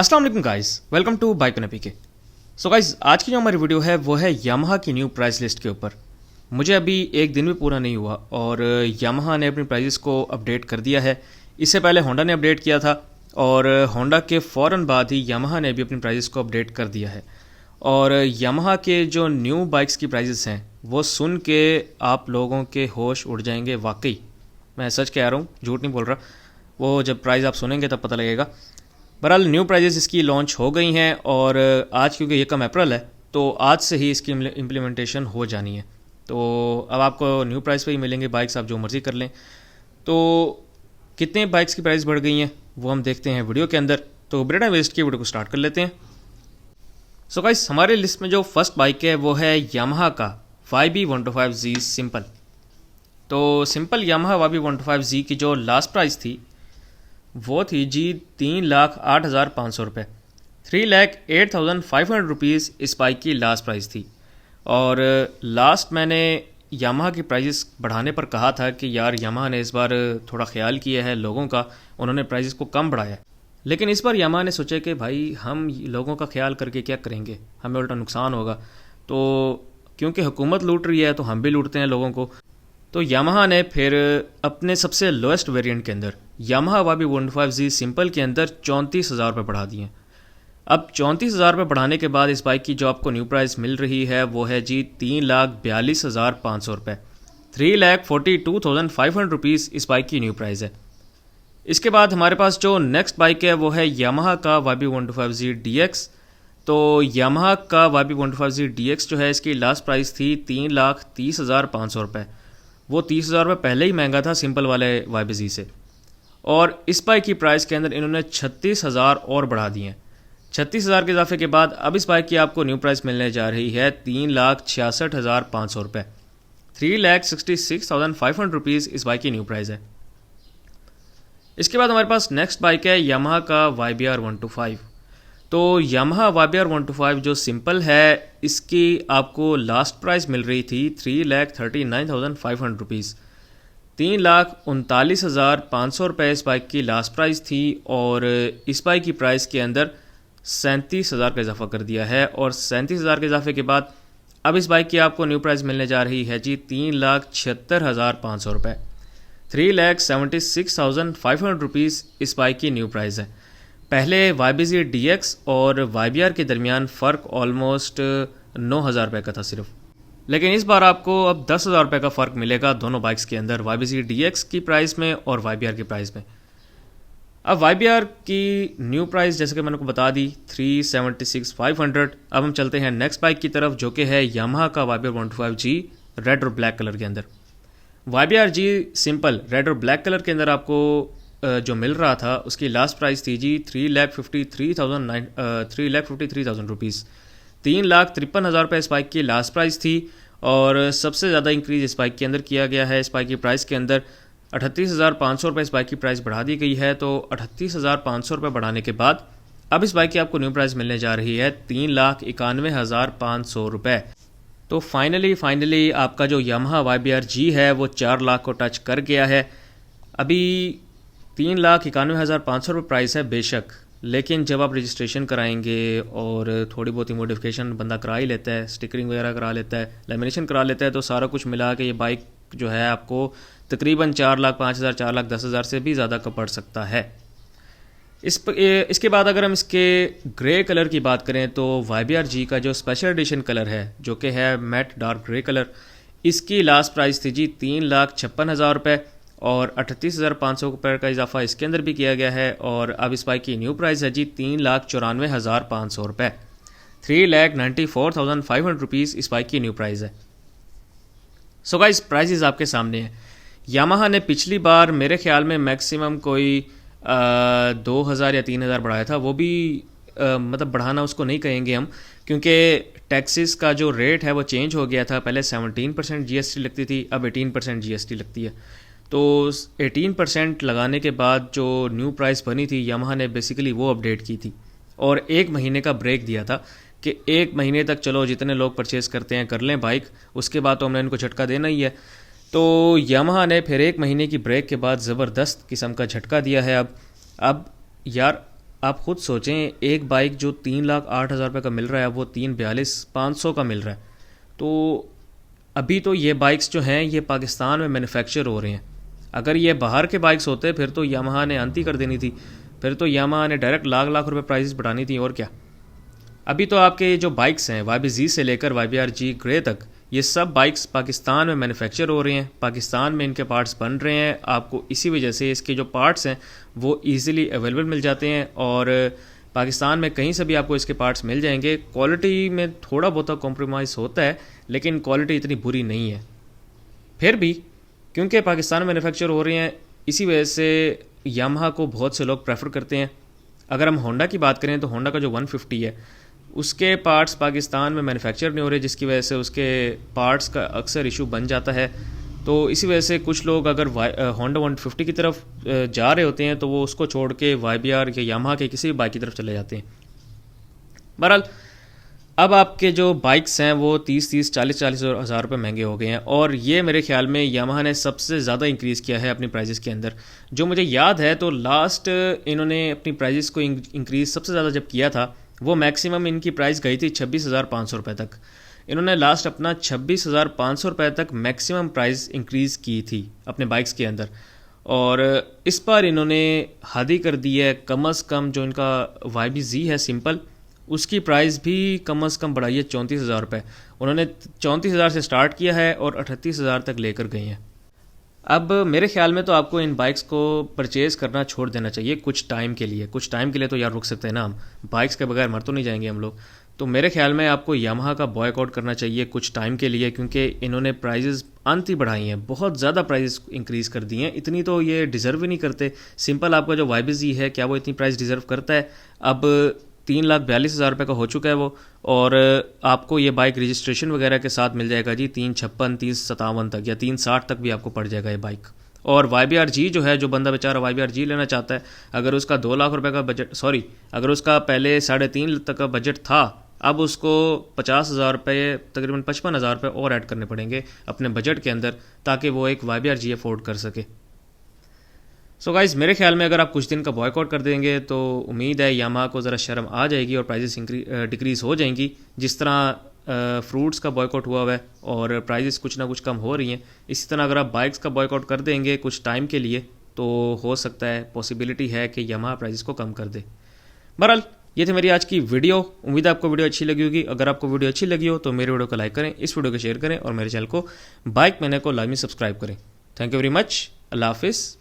अस्सलाम वालेकुम guys, welcome to bike on APK. So guys, आज की जो हमारी वीडियो है वो है यामाहा की न्यू प्राइस लिस्ट के ऊपर। मुझे अभी एक दिन भी पूरा नहीं हुआ और यामाहा ने अपनी प्राइसेस को अपडेट कर दिया है। इससे पहले होंडा ने अपडेट किया था और होंडा के फ़ौरन बाद ही यामाहा ने भी अपनी प्राइसेस को अपडेट कर दिया है। और यामाहा के जो न्यू बाइक्स की प्राइसेस हैं वो सुन के आप लोगों के होश उड़ जाएंगे। वाकई मैं सच कह रहा हूँ, झूठ नहीं बोल रहा। वो जब प्राइस आप सुनेंगे तब पता लगेगा। बहरहाल न्यू प्राइजेस इसकी लॉन्च हो गई हैं और आज क्योंकि ये कम अप्रैल है तो आज से ही इसकी इम्प्लीमेंटेशन हो जानी है। तो अब आपको न्यू प्राइस पे ही मिलेंगे बाइक्स, आप जो मर्ज़ी कर लें। तो कितने बाइक्स की प्राइस बढ़ गई हैं वो हम देखते हैं वीडियो के अंदर। तो बिना वेस्ट के वीडियो को स्टार्ट कर लेते हैं। सो गाइस, हमारे लिस्ट में जो फर्स्ट बाइक है वो है यामाहा का YB125Z सिंपल। तो सिंपल यामाहा YB125Z की जो लास्ट प्राइस थी वो थी जी 3,08,500 रुपये। 3,08,500 रुपीज़ इस बाइक की लास्ट प्राइस थी। और लास्ट मैंने यामाहा की प्राइसेस बढ़ाने पर कहा था कि यार यामाहा ने इस बार थोड़ा ख्याल किया है लोगों का, उन्होंने प्राइसेस को कम बढ़ाया। लेकिन इस बार यामाहा ने सोचा कि भाई हम लोगों का ख्याल करके क्या करेंगे, हमें उल्टा नुकसान होगा। तो क्योंकि हुकूमत लूट रही है तो हम भी लूटते हैं लोगों को। तो यामाहा ने फिर अपने सबसे लोएस्ट वेरिएंट के अंदर यामाहा YB125Z सिंपल के अंदर 34,000 रुपये बढ़ा दिए। अब 34,000 रुपये बढ़ाने के बाद इस बाइक की जो आपको न्यू प्राइस मिल रही है वो है जी 3,42,500 रुपये। 3,42,500 रुपीज़ इस बाइक की न्यू प्राइस है। इसके बाद हमारे पास जो नेक्स्ट बाइक है वो है यामाहा का YB125Z DX। तो यामाहा का YB125Z DX जो है इसकी लास्ट प्राइस थी 3,30,500 रुपये। वो 30,000 रुपये पहले ही महंगा था सिंपल वाले YBZ से। और इस बाइक की प्राइस के अंदर इन्होंने 36,000 और बढ़ा दिए हैं। 36,000 के इजाफे के बाद अब इस बाइक की आपको न्यू प्राइस मिलने जा रही है 3,66,500 रुपये। 3,66,500 रुपीज़ इस बाइक की न्यू प्राइस है। इसके बाद हमारे पास नेक्स्ट बाइक है यामाहा का YBR125। तो यामाहा YBR125 जो सिंपल है इसकी आपको लास्ट प्राइस मिल रही थी 3,39,500 रुपीज़। 3,39,500 रुपये इस बाइक की लास्ट प्राइस थी और इस बाइक की प्राइस के अंदर 37,000 का इजाफा कर दिया है। और 37,000 के इजाफे के बाद अब इस बाइक की आपको न्यू प्राइस मिलने जा रही है जी 3,76,500 रुपये। 3,76,500 रुपीज़ इस बाइक की न्यू प्राइस है। पहले YBZ DX और YBR के दरमियान फ़र्क ऑलमोस्ट 9,000 रुपये का था सिर्फ। लेकिन इस बार आपको अब 10,000 रुपये का फ़र्क मिलेगा दोनों बाइक्स के अंदर, YBZ DX की प्राइस में और YBR की प्राइस में। अब YBR की न्यू प्राइस जैसे कि मैंने को बता दी 3,76,500। अब हम चलते हैं नेक्स्ट बाइक की तरफ जो कि है यामाहा का YBR125G रेड और ब्लैक कलर के अंदर। YBR-G सिंपल रेड और ब्लैक कलर के अंदर आपको जो मिल रहा था उसकी लास्ट प्राइस थी जी 3,53,000 रुपीज़। 3,53,000 रुपये इस बाइक की लास्ट प्राइस थी। और सबसे ज़्यादा इंक्रीज़ इस बाइक के अंदर किया गया है। इस बाइक की प्राइस के अंदर 38,500 रुपये इस बाइक की प्राइस बढ़ा दी गई है। तो 38,500 रुपये बढ़ाने के बाद अब इस बाइक की आपको न्यू प्राइस मिलने जा रही है 3,91,500 रुपये। तो फाइनली आपका जो यामाहा YBR-G है वो 4 लाख को टच कर गया है। अभी 3,91,500 रुपये प्राइस है बेशक, लेकिन जब आप रजिस्ट्रेशन कराएंगे और थोड़ी बहुत ही मॉडिफिकेशन बंदा करा ही लेता है, स्टिकरिंग वगैरह करा लेता है, लेमिनेशन करा लेता है, तो सारा कुछ मिला के ये बाइक जो है आपको तकरीबन 4,05,000 4,10,000 से भी ज़्यादा का पड़ सकता है। इसके बाद अगर हम इसके ग्रे कलर की बात करें तो YBR-G का जो स्पेशल एडिशन कलर है जो कि है मैट डार्क ग्रे कलर, इसकी लास्ट प्राइस थी जी 3,56,000 रुपये और 38,500 रुपये का इजाफा इसके अंदर भी किया गया है। और अब इस बाइक की न्यू प्राइस है जी 3,94,500 रुपये। 3,94,500 रुपीज़ इस बाइक की न्यू प्राइस है। सो गाइस, प्राइसेस आपके सामने है। यामाहा ने पिछली बार मेरे ख्याल में मैक्सिमम कोई 2,000 या 3,000 बढ़ाया था। वो भी मतलब बढ़ाना उसको नहीं कहेंगे हम, क्योंकि टैक्सेस का जो रेट है वो चेंज हो गया था। पहले 17% GST लगती थी, अब 18% GST लगती है। तो 18% लगाने के बाद जो न्यू प्राइस बनी थी यामाहा ने बेसिकली वो अपडेट की थी और एक महीने का ब्रेक दिया था कि एक महीने तक चलो जितने लोग परचेज़ करते हैं कर लें बाइक, उसके बाद तो हमने इनको झटका देना ही है। तो यामाहा ने फिर एक महीने की ब्रेक के बाद ज़बरदस्त किस्म का झटका दिया है। अब यार आप खुद सोचें, एक बाइक जो 3,08,000 रुपये का मिल रहा है वो 3,42,500 का मिल रहा है। तो अभी तो ये बाइक्स जो हैं ये पाकिस्तान में मैन्युफैक्चर हो रहे हैं। अगर ये बाहर के बाइक्स होते फिर तो यामाहा ने अंत ही कर देनी थी, फिर तो यामाहा ने डायरेक्ट लाख लाख रुपए प्राइसेस बढ़ानी थी और क्या। अभी तो आपके जो बाइक्स हैं YBZ से लेकर YBR-G ग्रे तक, ये सब बाइक्स पाकिस्तान में मैन्युफैक्चर हो रहे हैं, पाकिस्तान में इनके पार्ट्स बन रहे हैं। आपको इसी वजह से इसके जो पार्ट्स हैं वो ईज़िली अवेलेबल मिल जाते हैं और पाकिस्तान में कहीं से भी आपको इसके पार्ट्स मिल जाएंगे। क्वालिटी में थोड़ा बहुत कॉम्प्रोमाइज़ होता है लेकिन क्वालिटी इतनी बुरी नहीं है। फिर भी क्योंकि पाकिस्तान में मैन्युफैक्चर हो रहे हैं इसी वजह से यामाहा को बहुत से लोग प्रेफर करते हैं। अगर हम होंडा की बात करें तो होंडा का जो 150 है उसके पार्ट्स पाकिस्तान में मैन्युफैक्चर नहीं हो रहे, जिसकी वजह से उसके पार्ट्स का अक्सर इशू बन जाता है। तो इसी वजह से कुछ लोग अगर होंडा 150 की तरफ जा रहे होते हैं तो वो उसको छोड़ के YBR या यामाहा के किसी भी बाइक की तरफ चले जाते हैं। बहरहाल अब आपके जो बाइक्स हैं वो 30-30, 40-40 हज़ार रुपये महंगे हो गए हैं और ये मेरे ख्याल में यामाहा ने सबसे ज़्यादा इंक्रीज़ किया है अपनी प्राइजेस के अंदर। जो मुझे याद है तो लास्ट इन्होंने अपनी प्राइजेस को इंक्रीज़ सबसे ज़्यादा जब किया था वो मैक्सिमम इनकी प्राइस गई थी 26,500 रुपये तक। इन्होंने लास्ट अपना 26,500 रुपये तक मैक्सिमम प्राइस इंक्रीज़ की थी अपने बाइक्स के अंदर और इस बार इन्होंने हद ही कर दी है। कम से कम जो इनका YBZ है सिंपल, उसकी प्राइस भी कम से कम बढ़ाई है 34,000 रुपये। उन्होंने 34,000 से स्टार्ट किया है और 38,000 तक लेकर गए हैं। अब मेरे ख्याल में तो आपको इन बाइक्स को परचेज़ करना छोड़ देना चाहिए कुछ टाइम के लिए। कुछ टाइम के लिए तो यार रुक सकते हैं ना, हम बाइक्स के बगैर मर तो नहीं जाएंगे हम लोग। तो मेरे ख्याल में आपको यामाहा का बॉयकॉट करना चाहिए कुछ टाइम के लिए, क्योंकि इन्होंने प्राइजेस अंत ही बढ़ाई हैं, बहुत ज़्यादा प्राइजेस इंक्रीज़ कर दिए हैं। इतनी तो ये डिज़र्व ही नहीं करते। सिंपल आपका जो YBZ है क्या वो इतनी प्राइस डिज़र्व करता है? अब 3,42,000 रुपये का हो चुका है वो और आपको ये बाइक रजिस्ट्रेशन वगैरह के साथ मिल जाएगा जी 356, 357 तक या 360 तक भी आपको पड़ जाएगा ये बाइक। और YBR-G जो है, जो बंदा बेचारा YBR-G लेना चाहता है, अगर उसका 2 लाख रुपए का बजट, अगर उसका पहले 3.5 तक का बजट था, अब उसको 50,000 रुपये, तकरीबन 55,000 रुपये और ऐड करने पड़ेंगे अपने बजट के अंदर ताकि वो एक YBR-G अफोर्ड कर सके। सो गाइज़, मेरे ख्याल में अगर आप कुछ दिन का बॉयकॉट कर देंगे तो उम्मीद है यामाहा को ज़रा शर्म आ जाएगी और प्राइजेस डिक्रीज़ हो जाएंगी, जिस तरह फ्रूट्स का बॉयकॉट हुआ है और प्राइजेस कुछ ना कुछ कम हो रही हैं। इसी तरह अगर आप बाइक्स का बॉयकॉट कर देंगे कुछ टाइम के लिए तो हो सकता है, पॉसिबिलिटी है कि यामाहा प्राइजेस को कम कर दे। बहरहाल ये थी मेरी आज की वीडियो। उम्मीद है आपको वीडियो अच्छी लगी होगी। अगर आपको वीडियो अच्छी लगी हो तो मेरे वीडियो को लाइक करें, इस वीडियो को शेयर करें और मेरे चैनल को बाइक मैने को लाजमी सब्सक्राइब करें। Thank you very much. अल्लाह हाफिज़।